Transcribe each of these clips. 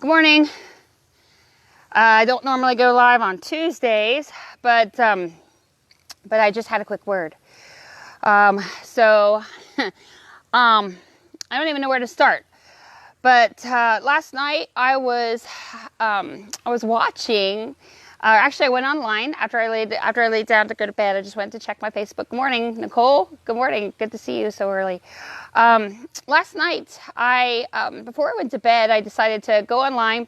Good morning. I don't normally go live on Tuesdays, but I just had a quick word. So I don't even know where to start. But last night I was watching. Actually, I went online after I laid down to go to bed. I just went to check my Facebook. Good morning, Nicole. Good morning. Good to see you so early. Last night, before I went to bed, I decided to go online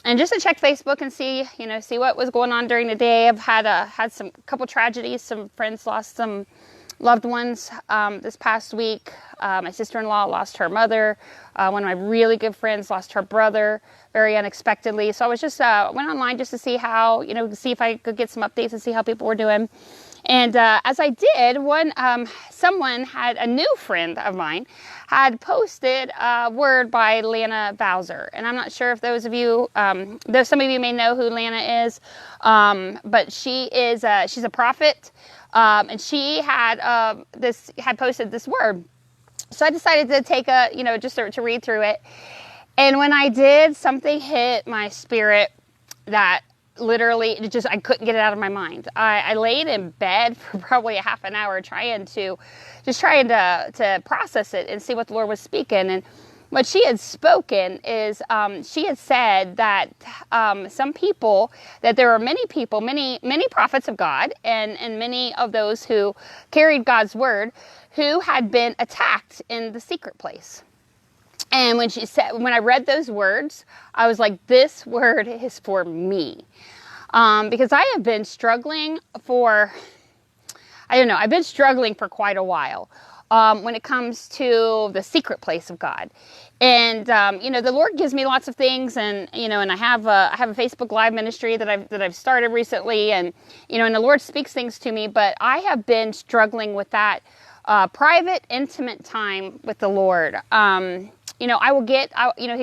and just to check Facebook and see what was going on during the day. I've had a couple tragedies. Some friends lost some loved ones this past week. My sister-in-law lost her mother. One of my really good friends lost her brother very unexpectedly. So I was just went online just to see how, see if I could get some updates and see how people were doing. And as I did, someone had, a new friend of mine, had posted a word by Lana Bowser. And I'm not sure if those of you, though some of you may know who Lana is, but she's a prophet. And she had posted this word. So I decided to take to read through it. And when I did, something hit my spirit that literally I couldn't get it out of my mind. I laid in bed for probably a half an hour trying to process it and see what the Lord was speaking. And what she had spoken is, she had said that that there are many people, many prophets of God, and many of those who carried God's word, who had been attacked in the secret place. And when I read those words, I was like, this word is for me. Because I have been struggling I've been struggling for quite a while. When it comes to the secret place of God. And, the Lord gives me lots of things, and I have a Facebook Live ministry that I've started recently, and the Lord speaks things to me, but I have been struggling with that, private, intimate time with the Lord. He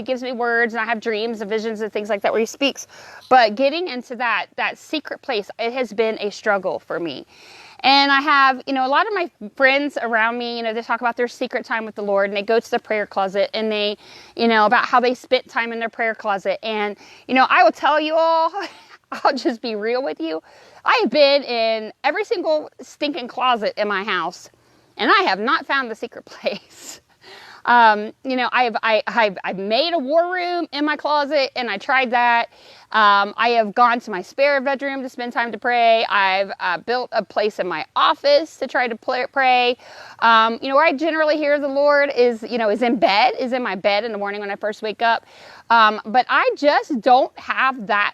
gives me words, and I have dreams and visions and things like that where he speaks, but getting into that secret place, it has been a struggle for me. And I have, a lot of my friends around me, they talk about their secret time with the Lord, and they go to the prayer closet, and they, about how they spent time in their prayer closet. And, I will tell you all, I'll just be real with you. I have been in every single stinking closet in my house, and I have not found the secret place. I've made a war room in my closet, and I tried that. I have gone to my spare bedroom to spend time to pray. I've built a place in my office to try to pray. Where I generally hear the Lord is in my bed in the morning when I first wake up. But I just don't have that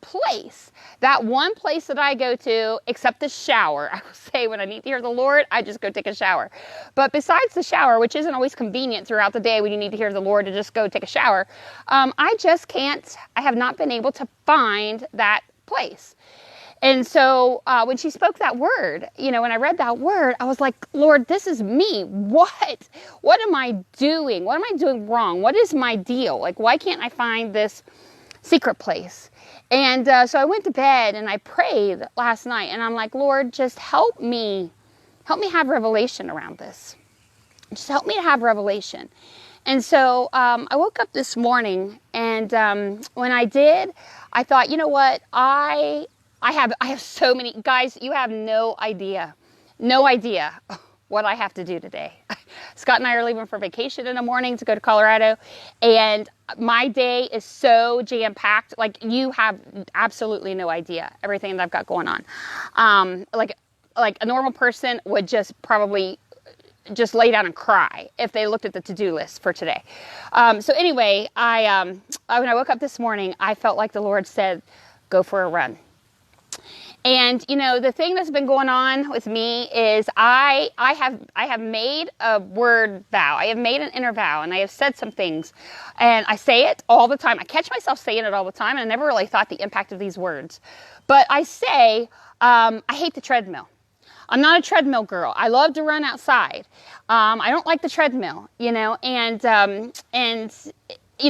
place, that one place that I go to, except the shower. I will say when I need to hear the Lord, I just go take a shower. But besides the shower, which isn't always convenient throughout the day when you need to hear the Lord to just go take a shower, I have not been able to find that place. And so when she spoke that word, when I read that word, I was like, Lord, this is me. What am I doing? What am I doing wrong? What is my deal? Like, why can't I find this secret place? And so I went to bed and I prayed last night, and I'm like, Lord, just help me have revelation around this. Just help me to have revelation. And so I woke up this morning, and when I did, I thought, you know what? I have so many, guys, you have no idea what I have to do today. Scott and I are leaving for vacation in the morning to go to Colorado, and my day is so jam-packed. Like, you have absolutely no idea everything that I've got going on. Like a normal person would just probably just lay down and cry if they looked at the to-do list for today. So anyway, when I woke up this morning, I felt like the Lord said, go for a run. And, the thing that's been going on with me is I have made a word vow. I have made an inner vow, and I have said some things, and I say it all the time. I catch myself saying it all the time, and I never really thought the impact of these words. But I say, I hate the treadmill. I'm not a treadmill girl. I love to run outside. I don't like the treadmill,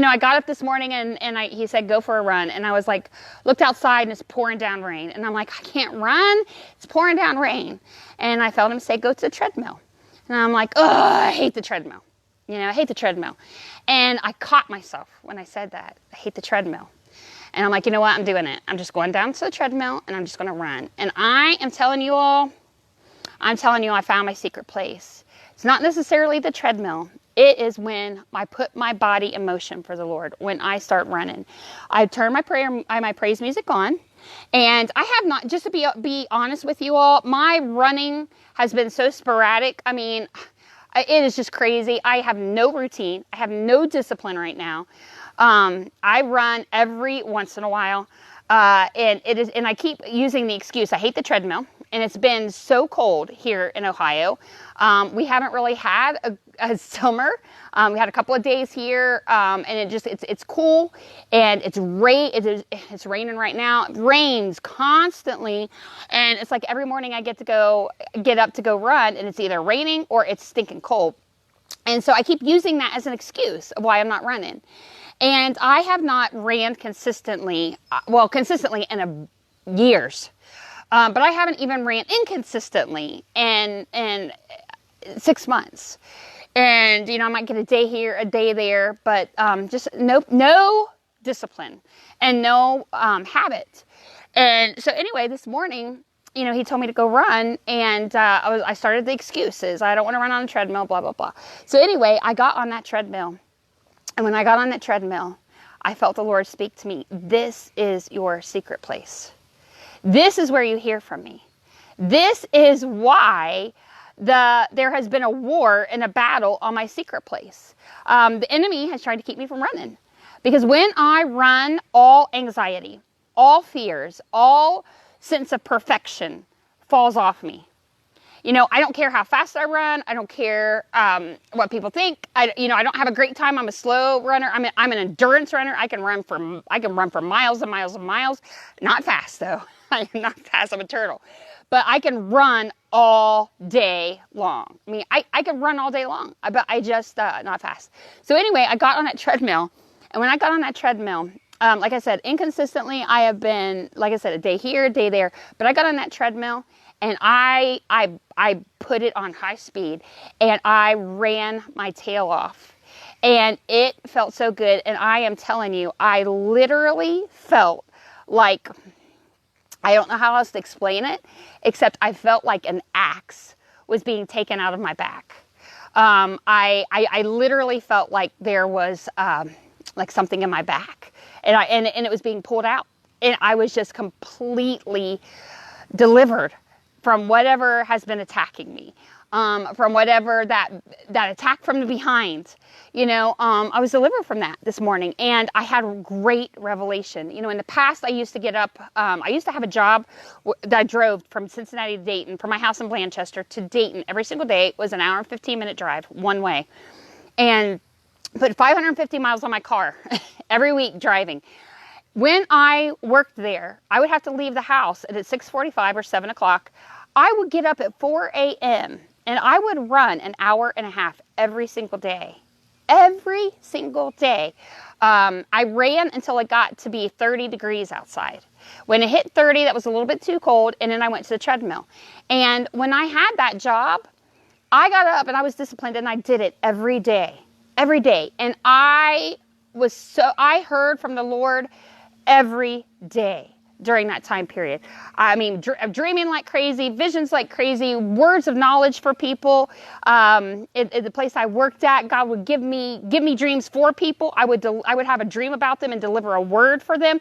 I got up this morning and he said, go for a run. And I was like, looked outside and it's pouring down rain. And I'm like, I can't run. It's pouring down rain. And I felt him say, go to the treadmill. And I'm like, oh, I hate the treadmill. I hate the treadmill. And I caught myself when I said that. I hate the treadmill. And I'm like, you know what? I'm doing it. I'm just going down to the treadmill and I'm just going to run. And I am telling you all, I found my secret place. It's not necessarily the treadmill. It is when I put my body in motion for the Lord, when I start running. I turn my praise music on, and I have not, just to be honest with you all, my running has been so sporadic. I mean, it is just crazy. I have no routine. I have no discipline right now. I run every once in a while, and I keep using the excuse, I hate the treadmill. And it's been so cold here in Ohio. We haven't really had a summer. We had a couple of days here, and it's cool, and it's raining right now. It rains constantly, and it's like every morning I get up to go run, and it's either raining or it's stinking cold. And so I keep using that as an excuse of why I'm not running. And I have not ran consistently in years. But I haven't even ran inconsistently in 6 months. And, I might get a day here, a day there, but just no discipline and no habit. And so anyway, this morning, he told me to go run, and I started the excuses. I don't want to run on a treadmill, blah, blah, blah. So anyway, I got on that treadmill. And when I got on that treadmill, I felt the Lord speak to me. This is your secret place. This is where you hear from me. This is why there has been a war and a battle on my secret place. The enemy has tried to keep me from running. Because when I run, all anxiety, all fears, all sense of perfection falls off me. I don't care how fast I run. I don't care what people think. I don't have a great time. I'm a slow runner. I'm an endurance runner. I can run for miles and miles and miles. Not fast though. I'm not fast. I'm a turtle. But I can run all day long. I can run all day long, but I just not fast. So anyway, I got on that treadmill, and when I got on that treadmill, like I said, inconsistently, I have been, like I said, a day here, a day there. But I got on that treadmill, and I put it on high speed, and I ran my tail off, and it felt so good. And I am telling you, I literally felt like, I don't know how else to explain it, except I felt like an axe was being taken out of my back. I literally felt like there was like something in my back, and it was being pulled out, and I was just completely delivered from whatever has been attacking me, from whatever that attack from the behind. I was delivered from that this morning, and I had a great revelation. In the past, I used to get up, I used to have a job that I drove from Cincinnati to Dayton, from my house in Blanchester to Dayton every single day. It was an hour and 15-minute drive one way, and put 550 miles on my car every week driving. When I worked there, I would have to leave the house at 6:45 or 7 o'clock. I would get up at 4 a.m. and I would run an hour and a half every single day. Every single day. I ran until it got to be 30 degrees outside. When it hit 30, that was a little bit too cold, and then I went to the treadmill. And when I had that job, I got up and I was disciplined, and I did it every day. Every day. And I heard from the Lord every day during that time period. Dreaming like crazy, visions like crazy, words of knowledge for people. At the place I worked at, God would give me dreams for people. I would have a dream about them and deliver a word for them.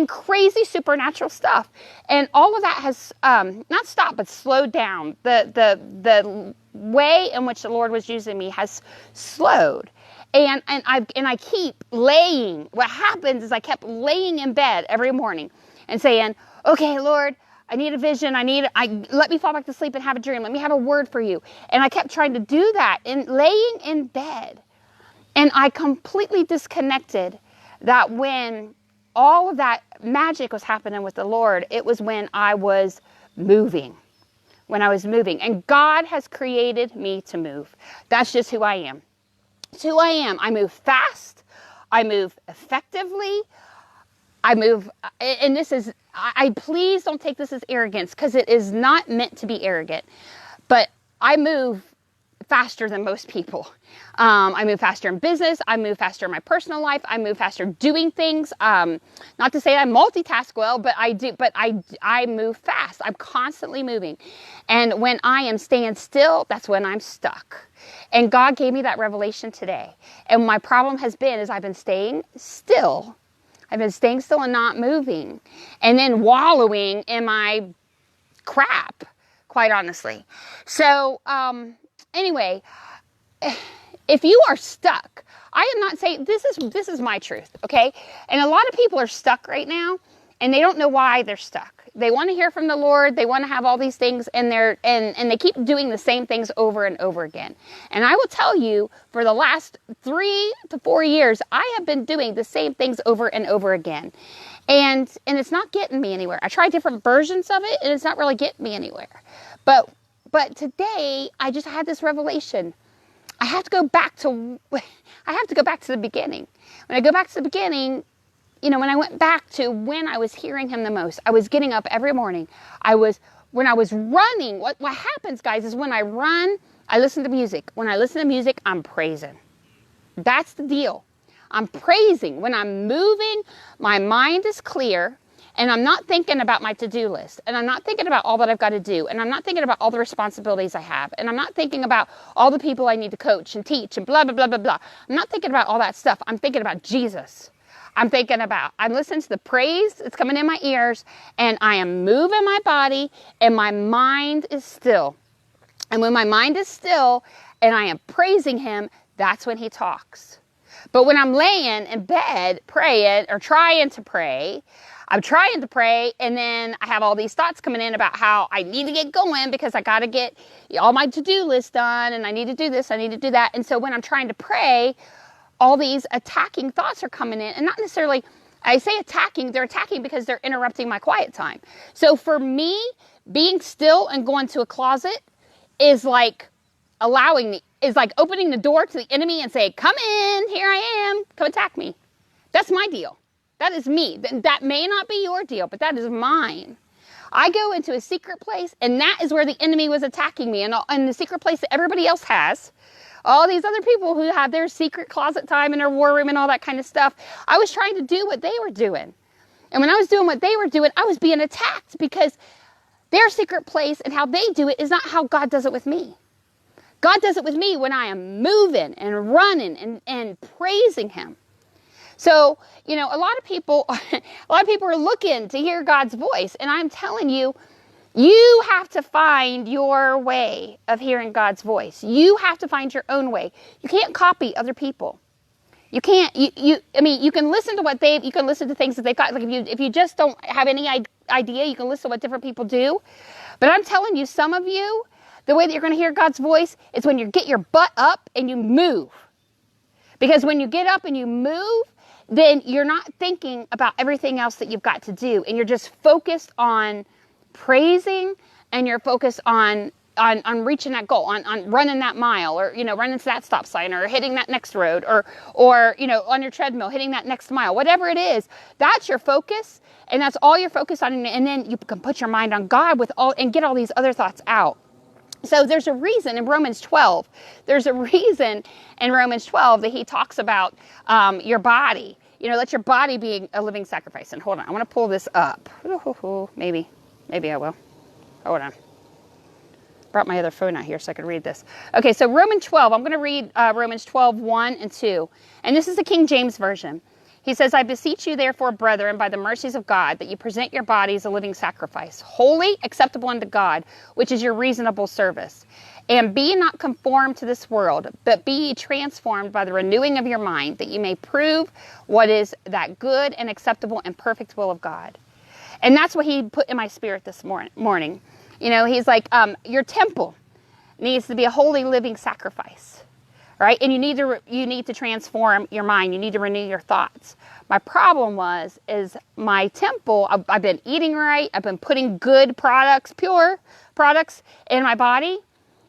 Crazy supernatural stuff. And all of that has not stopped, but slowed down. The way in which the Lord was using me has slowed. And I keep laying. What happens is I kept laying in bed every morning and saying, okay, Lord, I need a vision. Let me fall back to sleep and have a dream. Let me have a word for you. And I kept trying to do that and laying in bed. And I completely disconnected that when all of that magic was happening with the Lord, it was when I was moving. And God has created me to move. That's just who I am. It's who I am. I move fast. I move effectively. And this is, please don't take this as arrogance, because it is not meant to be arrogant, but I move faster than most people. I move faster in business. I move faster in my personal life. I move faster doing things. Not to say I multitask well, but I do. But I move fast. I'm constantly moving. And when I am staying still, that's when I'm stuck. And God gave me that revelation today. And my problem has been is I've been staying still. I've been staying still and not moving. And then wallowing in my crap, quite honestly. So, anyway, if you are stuck, I am not saying, this is my truth, okay? And a lot of people are stuck right now, and they don't know why they're stuck. They want to hear from the Lord. They want to have all these things, and they keep doing the same things over and over again. And I will tell you, for the last 3 to 4 years, I have been doing the same things over and over again. And it's not getting me anywhere. I tried different versions of it, and it's not really getting me anywhere. But today, I just had this revelation. I have to go back to the beginning. When I go back to the beginning, when I went back to when I was hearing him the most, I was getting up every morning. When I was running, what happens, guys, is when I run, I listen to music. When I listen to music, I'm praising. That's the deal. I'm praising. When I'm moving, my mind is clear, and I'm not thinking about my to-do list, and I'm not thinking about all that I've got to do, and I'm not thinking about all the responsibilities I have, and I'm not thinking about all the people I need to coach and teach and blah, blah, blah, blah, blah. I'm not thinking about all that stuff. I'm thinking about Jesus. I'm listening to the praise that's coming in my ears, and I am moving my body, and my mind is still. And when my mind is still, and I am praising him, that's when he talks. But when I'm laying in bed praying or trying to pray, I'm trying to pray, and then I have all these thoughts coming in about how I need to get going because I got to get all my to-do list done, and I need to do this, I need to do that. And so when I'm trying to pray, all these attacking thoughts are coming in, and not necessarily, I say attacking, they're attacking because they're interrupting my quiet time. So for me, being still and going to a closet is like opening the door to the enemy and say, come in, here I am, come attack me. That's my deal. That is me. That may not be your deal, but that is mine. I go into a secret place, and that is where the enemy was attacking me, and the secret place that everybody else has. All these other people who have their secret closet time and their war room and all that kind of stuff. I was trying to do what they were doing. And when I was doing what they were doing, I was being attacked because their secret place and how they do it is not how God does it with me. God does it with me when I am moving and running and praising him. So, a lot of people are looking to hear God's voice. And I'm telling you, you have to find your way of hearing God's voice. You have to find your own way. You can't copy other people. You can't, you can listen to you can listen to things that they've got. Like if you just don't have any idea, you can listen to what different people do. But I'm telling you, some of you, the way that you're going to hear God's voice is when you get your butt up and you move. Because when you get up and you move, then you're not thinking about everything else that you've got to do. And you're just focused on praising, and you're focused on reaching that goal, on running that mile, or, running to that stop sign, or hitting that next road, or, on your treadmill, hitting that next mile, whatever it is, that's your focus. And that's all you're focused on. And then you can put your mind on God and get all these other thoughts out. So there's a reason in Romans 12. There's a reason in Romans 12 that he talks about your body. Let your body be a living sacrifice. And hold on, I want to pull this up. Maybe I will. Hold on. Brought my other phone out here so I could read this. Okay, so Romans 12. I'm going to read Romans 12, 1 and 2. And this is the King James Version. He says, I beseech you, therefore, brethren, by the mercies of God, that you present your bodies a living sacrifice, holy, acceptable unto God, which is your reasonable service. And be not conformed to this world, but be ye transformed by the renewing of your mind, that you may prove what is that good and acceptable and perfect will of God. And that's what he put in my spirit this morning. He's like, your temple needs to be a holy living sacrifice. Right? And you need to transform your mind. You need to renew your thoughts. My problem is my temple, I've been eating right. I've been putting good products, pure products in my body.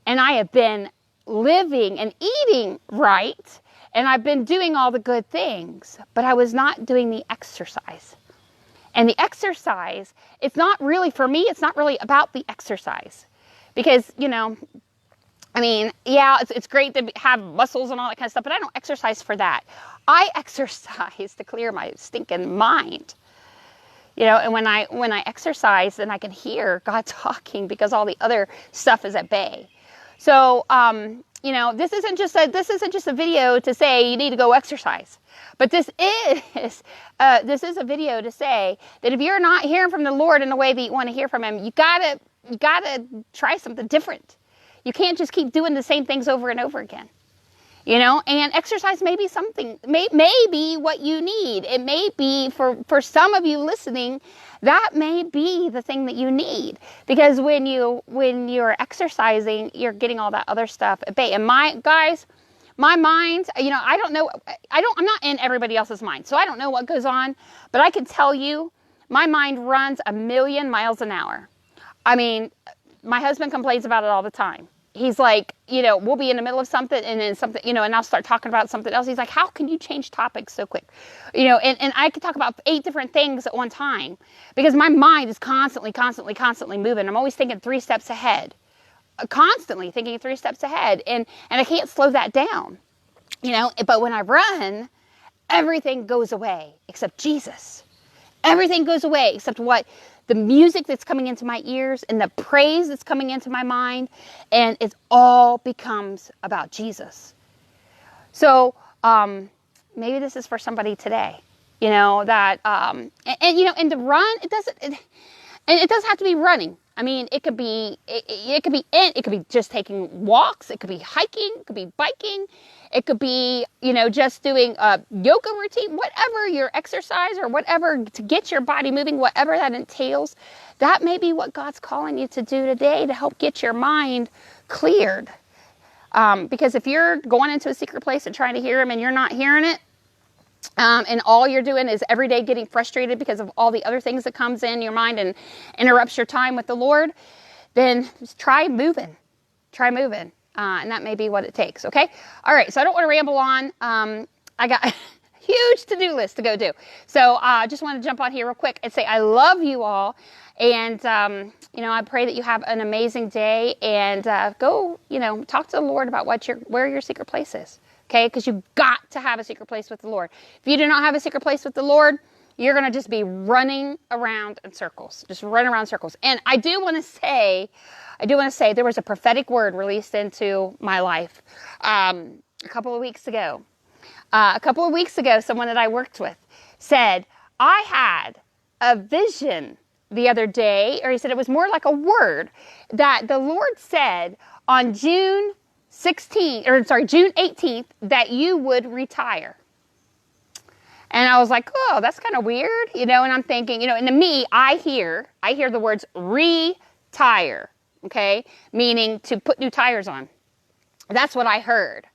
And I have been living and eating right. And I've been doing all the good things. But I was not doing the exercise. And the exercise, it's not really, for me, it's not really about the exercise. Because, I mean, yeah, it's great to have muscles and all that kind of stuff, but I don't exercise for that. I exercise to clear my stinking mind. And when I exercise, then I can hear God talking because all the other stuff is at bay. So, this isn't just a video to say you need to go exercise, but this is a video to say that if you're not hearing from the Lord in the way that you want to hear from Him, you gotta try something different. You can't just keep doing the same things over and over again. And exercise may be something, may be what you need. It may be, for some of you listening, that may be the thing that you need. Because when you're exercising, you're getting all that other stuff at bay. And my mind, I don't know, I'm not in everybody else's mind, so I don't know what goes on, but I can tell you, my mind runs 1,000,000 miles an hour. I mean, my husband complains about it all the time. He's like, we'll be in the middle of something and then something, and I'll start talking about something else. He's like, how can you change topics so quick? And I could talk about 8 different things at one time because my mind is constantly moving. I'm always thinking 3 steps ahead, constantly thinking 3 steps ahead. And I can't slow that down, but when I run, everything goes away except Jesus. Everything goes away except the music that's coming into my ears and the praise that's coming into my mind, and it all becomes about Jesus. So maybe this is for somebody today, that and to run, it doesn't have to be running. I mean, it could be just taking walks. It could be hiking. It could be biking. It could be, just doing a yoga routine, whatever your exercise or whatever to get your body moving, whatever that entails. That may be what God's calling you to do today to help get your mind cleared. Because if you're going into a secret place and trying to hear Him and you're not hearing it, and all you're doing is every day getting frustrated because of all the other things that comes in your mind and interrupts your time with the Lord, then just try moving. And that may be what it takes, okay? All right, so I don't want to ramble on. I got a huge to-do list to go do. So I just want to jump on here real quick and say I love you all. And, I pray that you have an amazing day. And go, talk to the Lord about where your secret place is, okay? Because you've got to have a secret place with the Lord. If you do not have a secret place with the Lord, you're going to just be running around in circles. Just run around circles. And I do want to say there was a prophetic word released into my life a couple of weeks ago. Someone that I worked with said, I had a vision the other day, or he said it was more like a word that the Lord said on June 18th that you would retire. And I was like, oh, that's kind of weird, and I'm thinking, and to me, I hear the words retire, okay? Meaning to put new tires on. That's what I heard.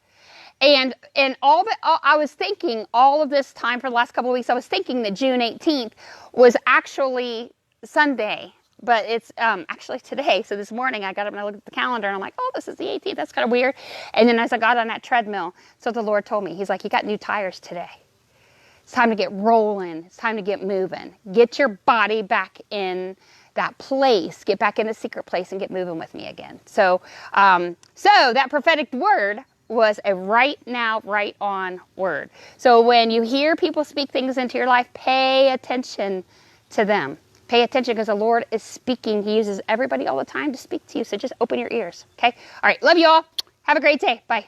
And I was thinking all of this time for the last couple of weeks, I was thinking that June 18th was actually Sunday, but it's actually today. So this morning I got up and I looked at the calendar and I'm like, oh, this is the 18th. That's kind of weird. And then as I got on that treadmill, so the Lord told me, He's like, you got new tires today. It's time to get rolling. It's time to get moving. Get your body back in that place. Get back in the secret place and get moving with me again. So that prophetic word was a right now, right on word. So when you hear people speak things into your life, pay attention to them. Pay attention because the Lord is speaking. He uses everybody all the time to speak to you. So just open your ears. Okay. All right. Love you all. Have a great day. Bye.